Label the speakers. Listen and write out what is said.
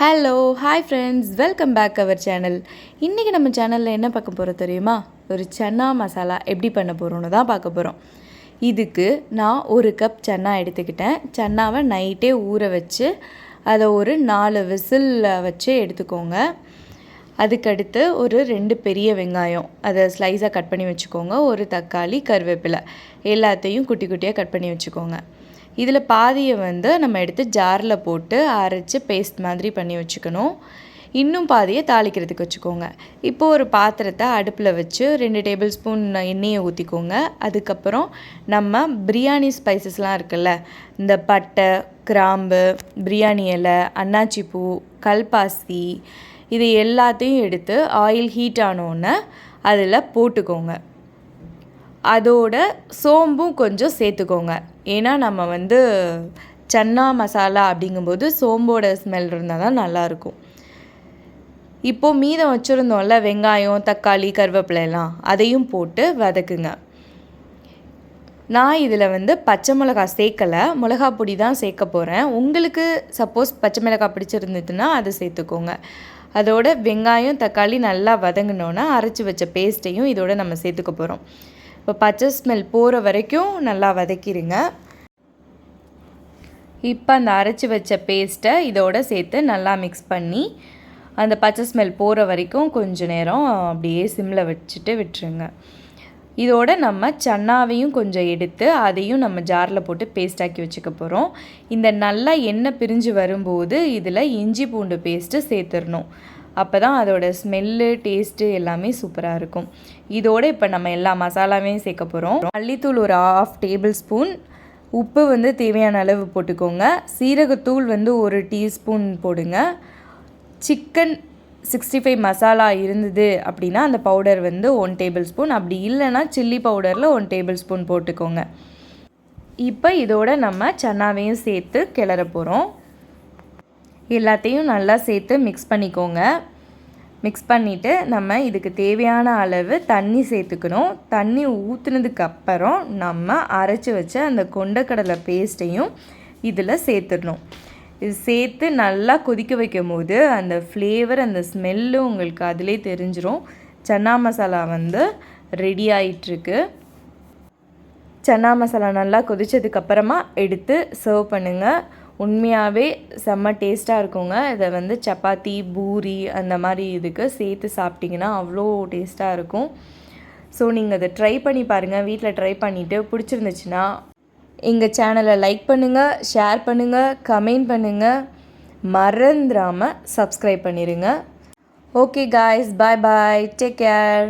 Speaker 1: Hello hi friends, welcome back our channel. இன்றைக்கி நம்ம சேனலில் என்ன பார்க்க போகிறோம் தெரியுமா? ஒரு சன்னா மசாலா எப்படி பண்ண போகிறோன்னு தான் பார்க்க போகிறோம். இதுக்கு நான் 1 கப் சன்னா எடுத்துக்கிட்டேன். சன்னாவை நைட்டே ஊற வச்சு அதை ஒரு 4 விசில் வச்சு எடுத்துக்கோங்க. அதுக்கடுத்து ஒரு 2 பெரிய வெங்காயம் அதை ஸ்லைஸாக கட் பண்ணி வச்சுக்கோங்க. ஒரு தக்காளி, கருவேப்பிலை எல்லாத்தையும் குட்டி குட்டியாக கட் பண்ணி வச்சுக்கோங்க. இதில் பாதியை நம்ம எடுத்து ஜாரில் போட்டு அரைச்சி பேஸ்ட் மாதிரி பண்ணி வச்சுக்கணும். இன்னும் பாதியை தாளிக்கிறதுக்கு வச்சுக்கோங்க. இப்போது ஒரு பாத்திரத்தை அடுப்பில் வச்சு 2 டேபிள் ஸ்பூன் எண்ணெயை ஊற்றிக்கோங்க. அதுக்கப்புறம் நம்ம பிரியாணி ஸ்பைசஸ்லாம் இருக்குல்ல, இந்த பட்டை, கிராம்பு, பிரியாணி இலை, அன்னாச்சி பூ, கல்பாசி, இது எல்லாத்தையும் எடுத்து ஆயில் ஹீட் ஆனோடனே அதில் போட்டுக்கோங்க. அதோட சோம்பும் கொஞ்சம் சேர்த்துக்கோங்க. ஏன்னா நம்ம சன்னா மசாலா அப்படிங்கும்போது சோம்போட ஸ்மெல் இருந்தால் தான் நல்லாயிருக்கும். இப்போது மீதம் வச்சுருந்தோம்ல வெங்காயம், தக்காளி, கருவேப்பிலையெல்லாம், அதையும் போட்டு வதக்குங்க. நான் இதில் பச்சை மிளகா சேர்க்கலை, மிளகா பொடி தான் சேர்க்க போகிறேன். உங்களுக்கு சப்போஸ் பச்சை மிளகாய் பிடிச்சிருந்துச்சுன்னா அதை சேர்த்துக்கோங்க. அதோட வெங்காயம், தக்காளி நல்லா வதங்கினோன்னா அரைச்சி வச்ச பேஸ்ட்டையும் இதோட நம்ம சேர்த்துக்க போகிறோம். இப்போ பச்சை ஸ்மெல் போகிற வரைக்கும் நல்லா வதக்கிடுங்க. இப்போ அந்த அரைச்சி வச்ச பேஸ்ட்டை இதோட சேர்த்து நல்லா மிக்ஸ் பண்ணி அந்த பச்சை ஸ்மெல் போகிற வரைக்கும் கொஞ்சம் நேரம் அப்படியே சிம்மில் வச்சுட்டு விட்டுருங்க. இதோட நம்ம சன்னாவையும் கொஞ்சம் எடுத்து அதையும் நம்ம ஜாரில் போட்டு பேஸ்டாக்கி வச்சுக்க போகிறோம். இந்த நல்லா எண்ணெய் பிரிஞ்சு வரும்போது இதில் இஞ்சி பூண்டு பேஸ்ட்டு சேர்த்துடணும். அப்போ தான் அதோடய ஸ்மெல்லு, டேஸ்ட்டு எல்லாமே சூப்பராக இருக்கும். இதோடு இப்போ நம்ம எல்லா மசாலாவையும் சேர்க்க போகிறோம். மல்லித்தூள் ஒரு 1/2 டேபிள் ஸ்பூன், உப்பு தேவையான அளவு போட்டுக்கோங்க. சீரகத்தூள் 1 டீஸ்பூன் போடுங்க. சிக்கன் 65 மசாலா இருந்தது அப்படின்னா அந்த பவுடர் 1 டேபிள் ஸ்பூன், அப்படி இல்லைன்னா சில்லி பவுடரில் 1 டேபிள் ஸ்பூன் போட்டுக்கோங்க. இப்போ இதோட நம்ம சன்னாவையும் சேர்த்து கிளற போகிறோம். எல்லாத்தையும் நல்லா சேர்த்து மிக்ஸ் பண்ணிக்கோங்க. மிக்ஸ் பண்ணிவிட்டு நம்ம இதுக்கு தேவையான அளவு தண்ணி சேர்த்துக்கணும். தண்ணி ஊற்றுனதுக்கப்புறம் நம்ம அரைச்சி வச்ச அந்த கொண்டக்கடலை பேஸ்ட்டையும் இதில் சேர்த்துடணும். இது சேர்த்து நல்லா கொதிக்க வைக்கும் போது அந்த ஃப்ளேவர், அந்த ஸ்மெல்லு உங்களுக்கு அதிலே தெரிஞ்சிடும். சன்னா மசாலா ரெடி ஆகிட்டுருக்கு. சன்னா மசாலா நல்லா கொதித்ததுக்கப்புறமா எடுத்து சர்வ் பண்ணுங்கள். உண்மையாகவே செம்ம டேஸ்ட்டாக இருக்குங்க. இதை சப்பாத்தி, பூரி அந்த மாதிரி இதுக்கு சேர்த்து சாப்பிட்டிங்கன்னா அவ்வளோ டேஸ்ட்டாக இருக்கும். ஸோ நீங்கள் அதை ட்ரை பண்ணி பாருங்கள். வீட்டில் ட்ரை பண்ணிவிட்டு பிடிச்சிருந்துச்சுன்னா எங்கள் சேனலை லைக் பண்ணுங்கள், ஷேர் பண்ணுங்கள், கமெண்ட் பண்ணுங்கள். மறந்துடாமல் சப்ஸ்கிரைப் பண்ணிடுங்க. ஓகே காய்ஸ், பாய் பாய், டேக் கேர்.